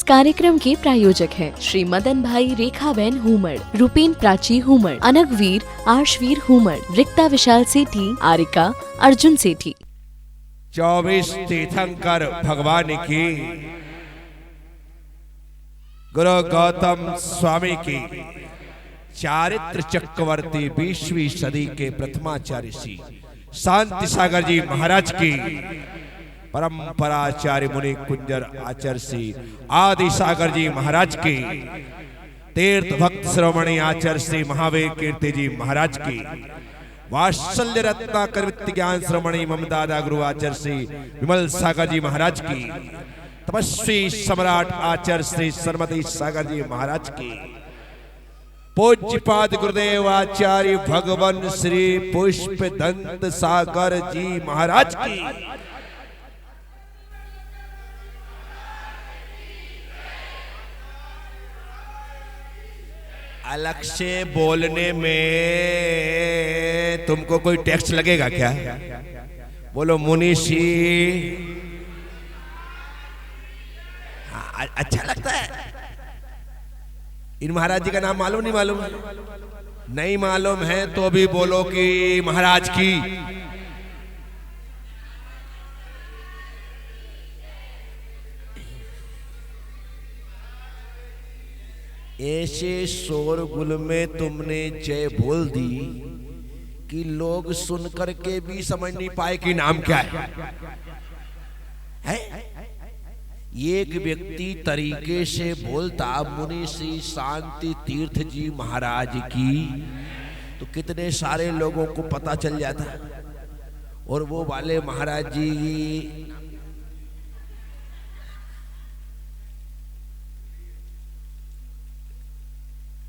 कार्यक्रम के प्रायोजक हैं श्री मदन भाई रेखाबेन हुमड़, रूपेन प्राची हुमड़, अनगवीर आर्शवीर हुमड़, रिक्ता विशाल सेठी, आरिका अर्जुन सेठी। 24 तीर्थंकर भगवान की, गुरु गौतम स्वामी की, चारित्र चक्रवर्ती 20वीं सदी के प्रथमाचार्य श्री शांति सागर जी महाराज की, परंपराचार्य मुनि कुंजर आचार्य श्री आदि सागर जी महाराज की, तीर्थ भक्त श्रोमणी आचार्य श्री महावीर कीर्ति जी महाराज की, वात्सल्य रत्नाकर वित्त ज्ञान श्रोमणी ममदादा गुरु आचार्य श्री विमल सागर जी महाराज की, तपस्वी सम्राट आचार्य श्री सरमती सागर जी महाराज की, पूज्यपाद गुरुदेव आचार्य भगवान श्री पुष्प दंत सागर जी महाराज की, अलग से बोलने में तुमको कोई टैक्स लगेगा क्या? बोलो मुनीषी। हाँ, अच्छा लगता है। इन महाराज जी का नाम मालूम नहीं मालूम? नहीं मालूम है तो भी बोलो कि महाराज की। ऐसे शोरगुल में तुमने जय बोल दी कि लोग सुनकर के भी समझ नहीं पाए कि नाम क्या है? एक व्यक्ति तरीके से बोलता मुनि श्री शांति तीर्थ जी महाराज की, तो कितने सारे लोगों को पता चल जाता। और वो वाले महाराज जी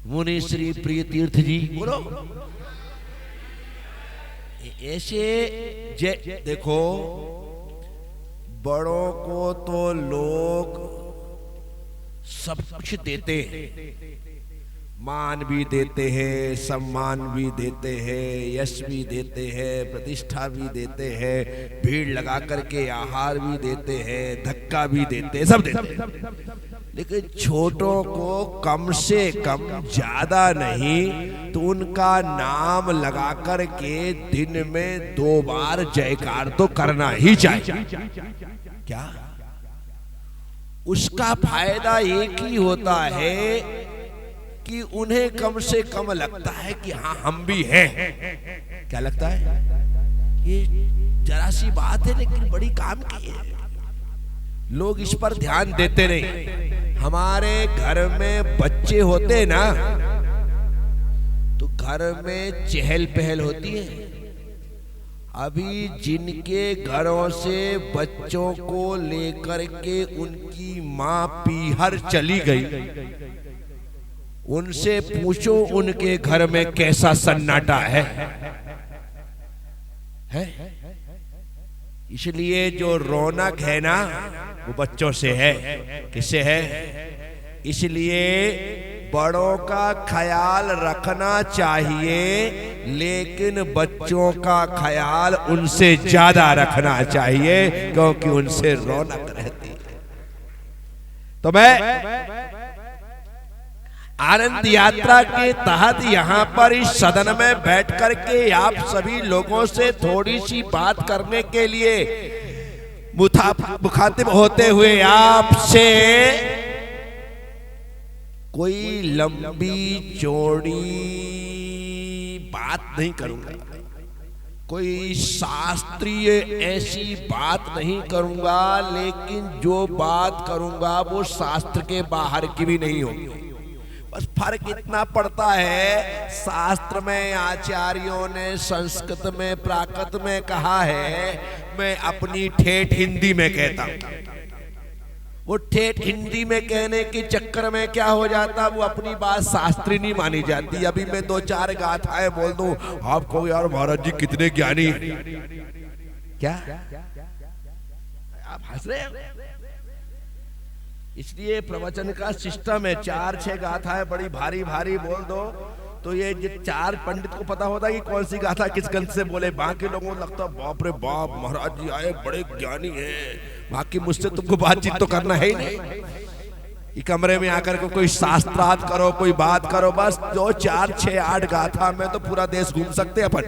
मुनि श्री प्रिय तीर्थ जी, बोलो। ऐसे देखो, बड़ों को तो लोग सब कुछ देते हैं, मान भी देते हैं, सम्मान भी देते हैं, यश भी देते हैं, प्रतिष्ठा भी देते हैं, भीड़ लगा करके आहार भी देते हैं, धक्का भी देते हैं, सब देते हैं। लेकिन छोटों को कम से कम ज्यादा नहीं तो उनका नाम लगा कर के दिन में 2 बार जयकार तो करना ही चाहिए। क्या? उसका फायदा एक ही होता है कि उन्हें कम से कम लगता है कि हाँ हम भी हैं। क्या लगता है? ये जरा सी बात है लेकिन बड़ी काम की है। लोग इस पर ध्यान देते नहीं। हमारे घर में बच्चे होते ना तो घर में चहल पहल होती है। अभी जिनके घरों से बच्चों को लेकर के उनकी माँ पीहर चली गई, उनसे पूछो उनके घर में कैसा सन्नाटा है? इसलिए जो रौनक है ना वो बच्चों से है। किससे है? इसलिए बड़ों का ख्याल रखना चाहिए लेकिन बच्चों का ख्याल उनसे ज्यादा रखना चाहिए क्योंकि उनसे रौनक रहती है। तो मैं आनंद यात्रा के तहत यहाँ पर इस सदन में बैठ करके आप सभी लोगों से थोड़ी सी बात करने के लिए मुखातिब होते हुए आपसे कोई लंबी चौड़ी बात नहीं करूंगा, कोई शास्त्रीय ऐसी बात नहीं करूंगा, लेकिन जो बात करूंगा वो शास्त्र के बाहर की भी नहीं होगी। बस फर्क इतना पड़ता है, शास्त्र में आचार्यों ने संस्कृत में प्राकृत में कहा है, मैं अपनी ठेठ हिंदी में कहता हूं। वो ठेठ हिंदी में कहने के चक्कर में क्या हो जाता, वो अपनी बात शास्त्री नहीं मानी जाती। अभी मैं 2-4 गाथाएं बोल दूं, आपको यार महाराज जी कितने ज्ञानी। क्या आप हंस रहे हैं? इसलिए प्रवचन का सिस्टम है, 4-6 गाथाएं बड़ी भारी भारी बोल दो तो ये 4 पंडित को पता होता है कि कौन सी गाथा किस ग्रंथ से बोले। बाकी लोगों को लगता बाप रे बाप महाराज जी आए बड़े ज्ञानी हैं, बाकी मुझसे तुमको बातचीत तो करना है ही नहीं। ये कमरे में आकर के कोई शास्त्रार्थ करो, कोई बात करो, बस 2 4 6 8 गाथा में तो पूरा देश घूम सकते अपन।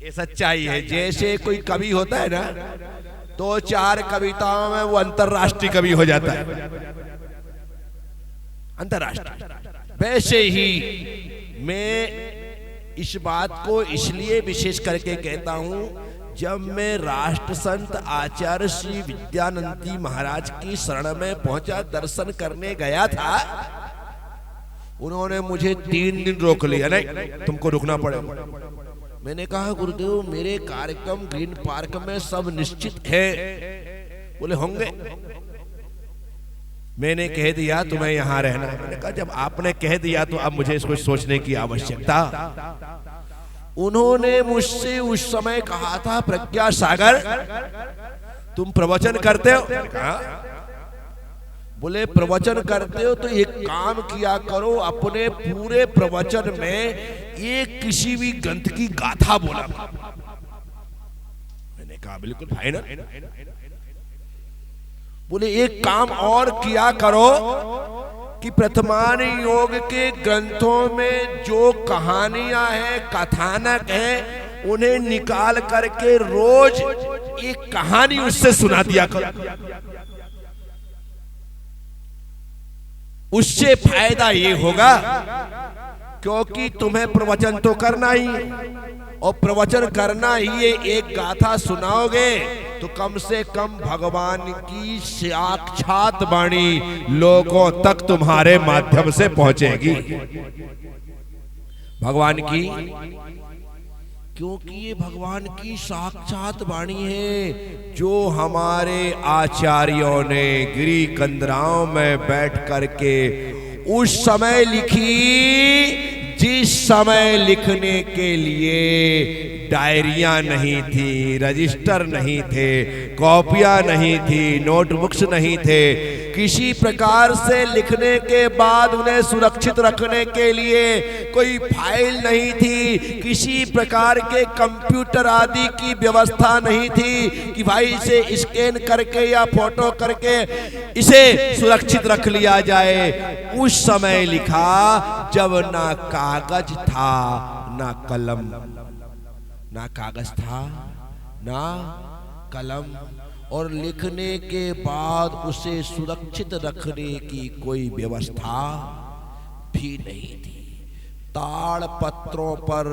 ये सच्चाई है। जैसे कोई कवि होता है ना, 2 4 कविताओं में वो अंतरराष्ट्रीय कवि हो जाता है, अंतरराष्ट्रीय। वैसे ही मैं इस बात को इसलिए विशेष करके कहता हूं, जब मैं राष्ट्र संत आचार्य श्री विद्यानंदी महाराज की शरण में पहुंचा, दर्शन करने गया था, उन्होंने मुझे 3 दिन रोक लिया। नहीं, तुमको रुकना पड़ेगा। मैंने कहा गुरुदेव मेरे कार्यक्रम ग्रीन पार्क में सब निश्चित है। बोले होंगे। मैंने कह दिया तुम्हें यहां रहना। मैंने कहा जब आपने कह दिया तो अब मुझे इसको सोचने की आवश्यकता। उन्होंने मुझसे उस समय कहा था, प्रज्ञा सागर तुम प्रवचन करते हो? बोले प्रवचन करते हो तो एक काम किया करो, अपने पूरे प्रवचन में एक किसी भी ग्रंथ की गाथा बोला। मैंने कहा बिल्कुल भाई ना। बोले एक काम और किया करो कि प्रथमान योग के ग्रंथों में जो कहानियां हैं, कथानक हैं, उन्हें निकाल करके रोज एक कहानी उससे सुना दिया करो। उससे फायदा ये होगा क्योंकि तुम्हें प्रवचन तो करना ही है, और प्रवचन करना ही है। एक गाथा सुनाओगे तो कम से कम भगवान की साक्षात वाणी लोगों तक तुम्हारे माध्यम से पहुंचेगी। भगवान की, क्योंकि ये भगवान की साक्षात वाणी है जो हमारे आचार्यों ने गिरी कंदराओं में बैठ करके उस समय लिखी जिस समय लिखने के लिए डायरियां नहीं थी, रजिस्टर नहीं थे, कॉपियां नहीं थी, नोटबुक्स नहीं थे। किसी प्रकार से लिखने के बाद उन्हें सुरक्षित रखने के लिए कोई फाइल नहीं थी, किसी प्रकार के कंप्यूटर आदि की व्यवस्था नहीं थी कि भाई इसे स्कैन करके या फोटो करके इसे सुरक्षित रख लिया जाए। उस समय लिखा जब ना कागज था ना कलम, ना कागज था ना कलम, और लिखने के बाद उसे सुरक्षित रखने की कोई व्यवस्था भी नहीं थी। ताड़ पत्रों पर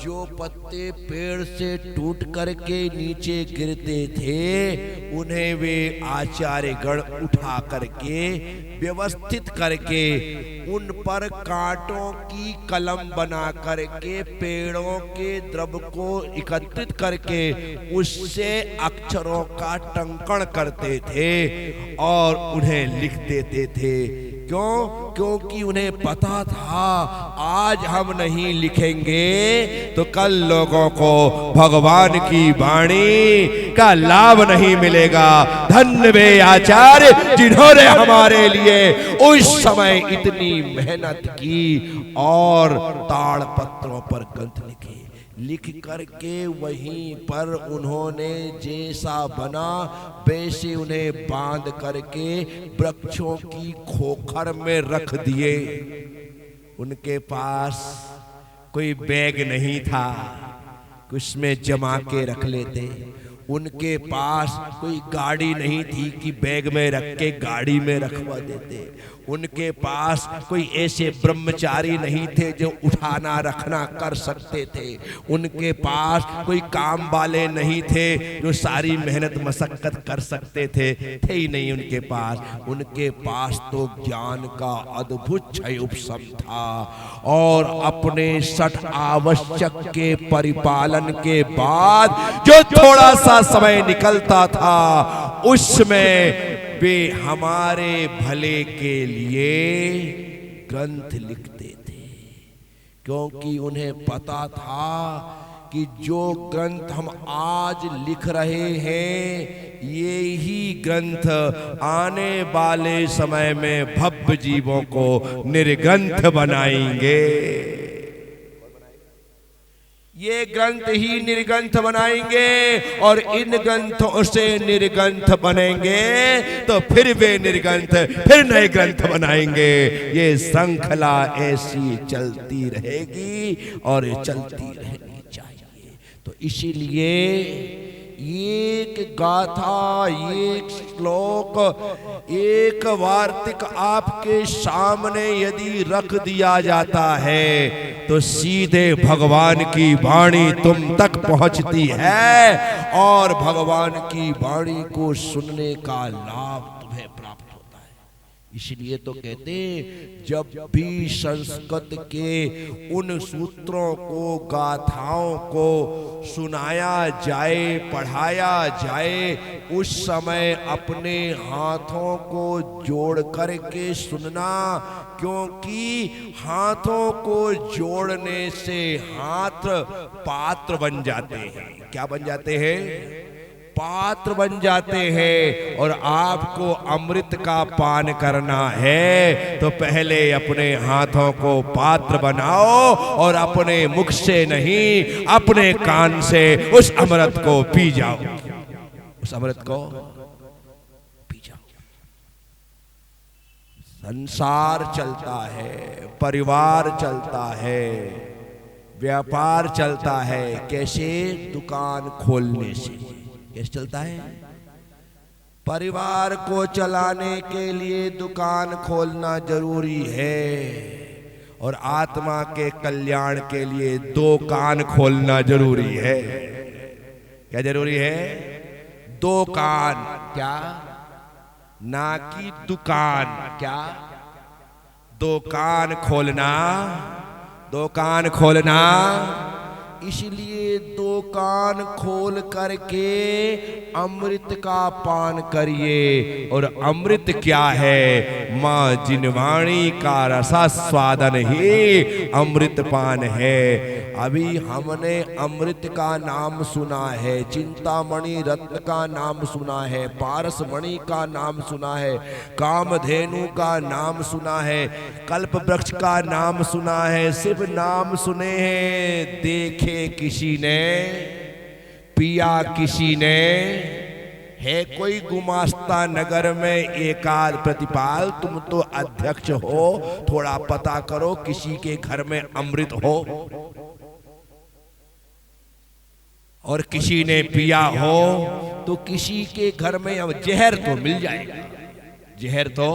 जो पत्ते पेड़ से टूट करके नीचे गिरते थे उन्हें वे आचार्यगण उठा करके व्यवस्थित करके उन पर कांटों की कलम बना करके पेड़ों के द्रव को एकत्रित करके उससे अक्षरों का टंकण करते थे और उन्हें लिख देते थे। क्यों? क्योंकि उन्हें पता था आज हम नहीं लिखेंगे तो कल लोगों को भगवान की वाणी का लाभ नहीं मिलेगा। धन्य वे आचार्य जिन्होंने हमारे लिए उस समय इतनी मेहनत की और ताड़ पत्रों पर ग्रंथ लिखे। लिख करके वहीं पर उन्होंने जैसा बना वैसे उन्हें बांध करके वृक्षों की खोखर में रख दिए। उनके पास कोई बैग नहीं था उसमें जमा के रख लेते। उनके पास कोई गाड़ी नहीं थी कि बैग में रख के गाड़ी में रखवा देते। उनके पास कोई ऐसे ब्रह्मचारी नहीं थे जो उठाना रखना कर सकते थे। उनके पास कोई काम वाले नहीं थे जो सारी मेहनत मशक्कत कर सकते थे ही नहीं उनके पास। उनके पास तो ज्ञान का अद्भुत क्षय उपशम था और अपने 60 आवश्यक के परिपालन के बाद जो थोड़ा सा समय निकलता था उसमें वे हमारे भले के लिए ग्रंथ लिखते थे, क्योंकि उन्हें पता था कि जो ग्रंथ हम आज लिख रहे हैं ये ही ग्रंथ आने वाले समय में भव्य जीवों को निर्ग्रंथ बनाएंगे। ये ग्रंथ ही निर्ग्रंथ बनाएंगे और इन ग्रंथों से निर्ग्रंथ बनेंगे तो फिर वे निर्ग्रंथ फिर नए ग्रंथ बनाएंगे। ये श्रृंखला ऐसी चलती रहेगी और चलती रहनी चाहिए। तो इसीलिए एक गाथा, एक श्लोक, एक वार्तिक आपके सामने यदि रख दिया जाता है तो सीधे भगवान की वाणी तुम तक पहुंचती है और भगवान की वाणी को सुनने का लाभ तुम्हें प्राप्त होता है। इसलिए तो कहते हैं जब भी संस्कृत के उन सूत्रों को, गाथाओं को सुनाया जाए, पढ़ाया जाए, उस समय अपने हाथों को जोड़ करके सुनना, क्योंकि हाथों को जोड़ने से हाथ पात्र बन जाते हैं। क्या बन जाते हैं? पात्र बन जाते हैं। और आपको अमृत का पान करना है तो पहले अपने हाथों को पात्र बनाओ और अपने मुख से नहीं, अपने कान से उस अमृत को पी जाओ। उस अमृत को पी जाओ। संसार चलता है, परिवार चलता है, व्यापार चलता है। कैसे? दुकान खोलने से। कैसे चलता है? परिवार को चलाने के लिए दुकान खोलना जरूरी है और आत्मा के कल्याण के लिए दो कान खोलना जरूरी है। क्या जरूरी है? दो कान। क्या? ना कि दुकान। क्या? दो कान खोलना, दो कान खोलना। इसलिए दो कान खोल करके अमृत का पान करिए। और अमृत क्या है? माँ जिनवाणी का रसास्वादन ही अमृत पान है। अभी हमने अमृत का नाम सुना है, चिंतामणि रत्न का नाम सुना है, पारस मणि का नाम सुना है, कामधेनु का नाम सुना है, कल्प वृक्ष का नाम सुना है, शिव नाम सुने हैं। देखे किसी ने, पिया किसी ने? है कोई गुमास्ता नगर में एकाध प्रतिपाल? तुम तो अध्यक्ष हो, थोड़ा पता करो किसी के घर में अमृत हो और किसी ने पिया हो तो किसी के घर में अब जहर तो मिल जाएगा। जहर तो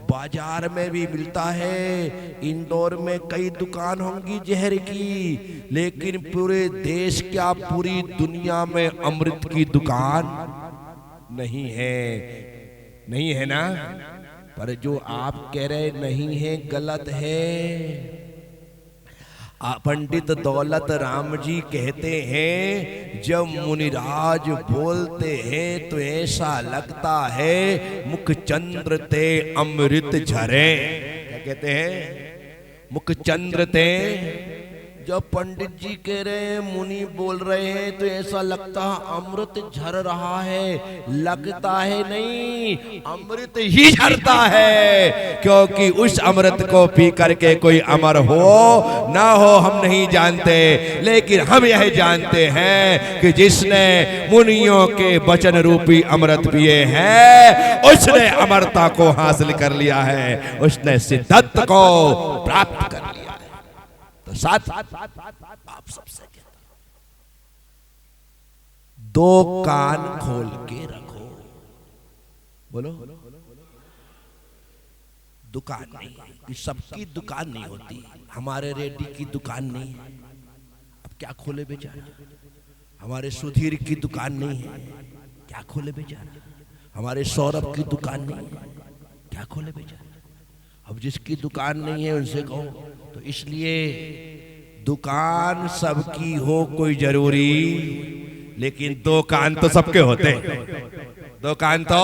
बाजार में भी मिलता है। इंदौर में कई दुकान होंगी जहर की, लेकिन पूरे देश, क्या पूरी दुनिया में अमृत की दुकान नहीं है। नहीं है ना? पर जो आप कह रहे नहीं है, गलत है। पंडित दौलत राम जी कहते हैं जब मुनिराज बोलते हैं तो ऐसा लगता है मुख चंद्र ते अमृत झरे। क्या कहते हैं? मुख चंद्र ते। जब पंडित जी कह रहे हैं, मुनि बोल रहे हैं, तो ऐसा लगता है अमृत झर रहा है। लगता है नहीं, अमृत ही झरता है। क्योंकि उस अमृत को पी करके कोई अमर हो ना हो हम नहीं जानते, लेकिन हम यह जानते हैं कि जिसने मुनियों के वचन रूपी अमृत पिए हैं उसने अमरता को हासिल कर लिया है, उसने सिद्धत्व को प्राप्त कर लिया। तो साथ आप सबसे कहता हूं, दो कान खोल के रखो। बोलो। दुकान नहीं, सबकी दुकान नहीं होती। हमारे रेड्डी की दुकान नहीं है, अब क्या खोले बेचारा। हमारे सुधीर की दुकान नहीं है, क्या खोले बेचारा। हमारे सौरभ की दुकान नहीं है, क्या खोले बेचारा। अब जिसकी दुकान नहीं है उनसे कहो। तो इसलिए दुकान सबकी हो कोई जरूरी, लेकिन दो कान तो सबके होते हैं। दो कान तो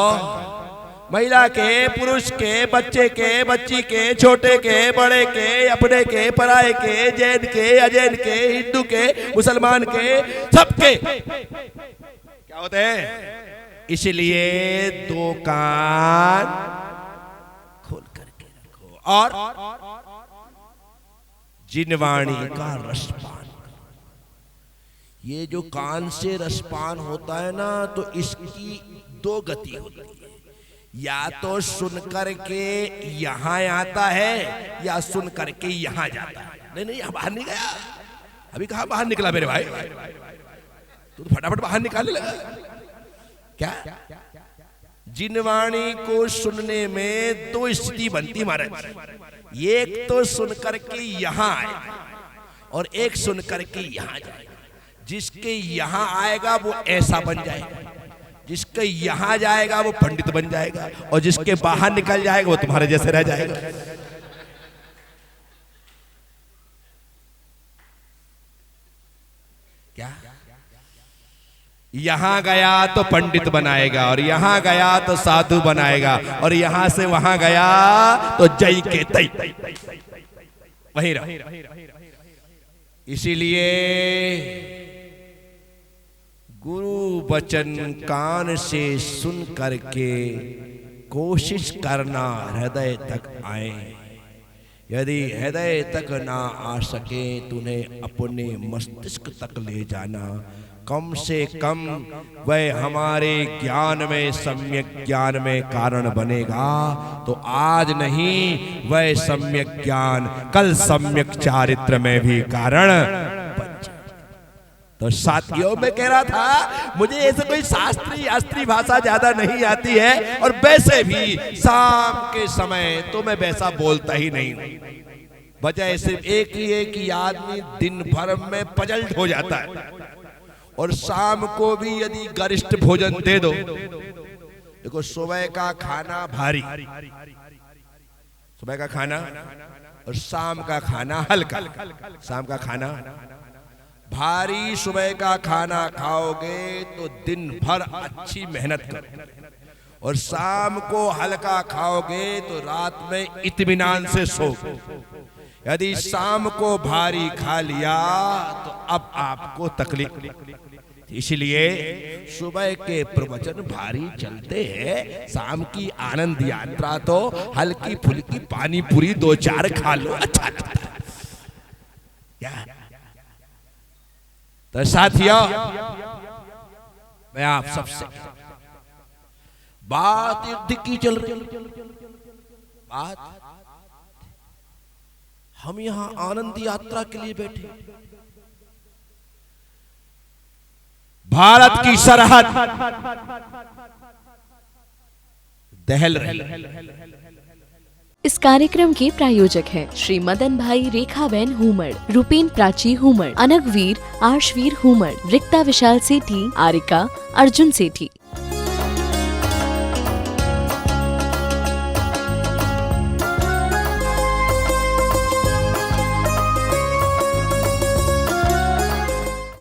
महिला के, पुरुष के, बच्चे के, बच्ची के, छोटे के, बड़े के, अपने के, पराये के, जैन के, अजैन के, हिंदू के, मुसलमान के, सबके क्या होते हैं। इसलिए दो कान खोल करके रखो और जिनवाणी का रसपान। ये जो कान से रसपान होता है ना, तो इसकी दो गति होती है, या तो सुन करके यहां आता है या सुन करके यहां जाता है। नहीं नहीं, यहां बाहर नहीं गया, अभी कहां बाहर निकला मेरे भाई, तू तो फटाफट बाहर निकालने लगा क्या। जिनवाणी को सुनने में दो स्थिति बनती महाराज, एक तो सुन करके यहां आए और एक सुन करके यहां जाएगा। जिसके यहां आएगा वो ऐसा बन जाएगा, जिसके यहां जाएगा वो पंडित बन जाएगा, और जिसके बाहर निकल जाएगा वो तुम्हारे जैसे रह जाएगा। क्या यहां गया तो पंडित बनाएगा, और यहां गया तो साधु बनाएगा, और यहां से वहां गया तो जय के तई वहीं रहा। इसीलिए गुरु वचन कान से सुन करके कोशिश करना हृदय तक आए। यदि हृदय तक ना आ सके तो उन्हें अपने मस्तिष्क तक ले जाना। कम से कम वह हमारे ज्ञान में, सम्यक ज्ञान में कारण बनेगा। तो आज नहीं, वह सम्यक ज्ञान कल सम्यक चारित्र में भी कारण बन जाए। तो साथियों, मैं कह रहा था मुझे ऐसे कोई शास्त्रीय भाषा ज्यादा नहीं आती है, और वैसे भी शाम के समय तो मैं वैसा बोलता ही नहीं। वजह सिर्फ एक ही है कि आदमी दिन भर में पजल्ट हो जाता है, और शाम को भी यदि गरिष्ठ भोजन दे दो। देखो, सुबह का खाना भारी, सुबह का खाना, और शाम का खाना हल्का। शाम का खाना भारी, सुबह का खाना खाओगे तो दिन भर अच्छी मेहनत करोगे, और शाम को हल्का खाओगे तो रात में इत्मीनान से सोओगे। यदि शाम को भारी खा लिया तो अब आपको तकलीफ। इसलिए सुबह के प्रवचन भारी चलते हैं, शाम की आनंद यात्रा तो हल्की फुल्की पानी पूरी 2-4 खा लो, अच्छा लगता है। क्या तो साथियों, मैं आप सबसे बात युद्ध की चल रही बात, हम यहां आनंद यात्रा के लिए बैठे। भारत की सरहद दहल रही। इस कार्यक्रम के प्रायोजक हैं श्री मदन भाई रेखाबेन हुमड़, रूपेन प्राची हुमड़, अनगवीर आर्शवीर हुमड़, रिक्ता विशाल सेठी, आरिका अर्जुन सेठी।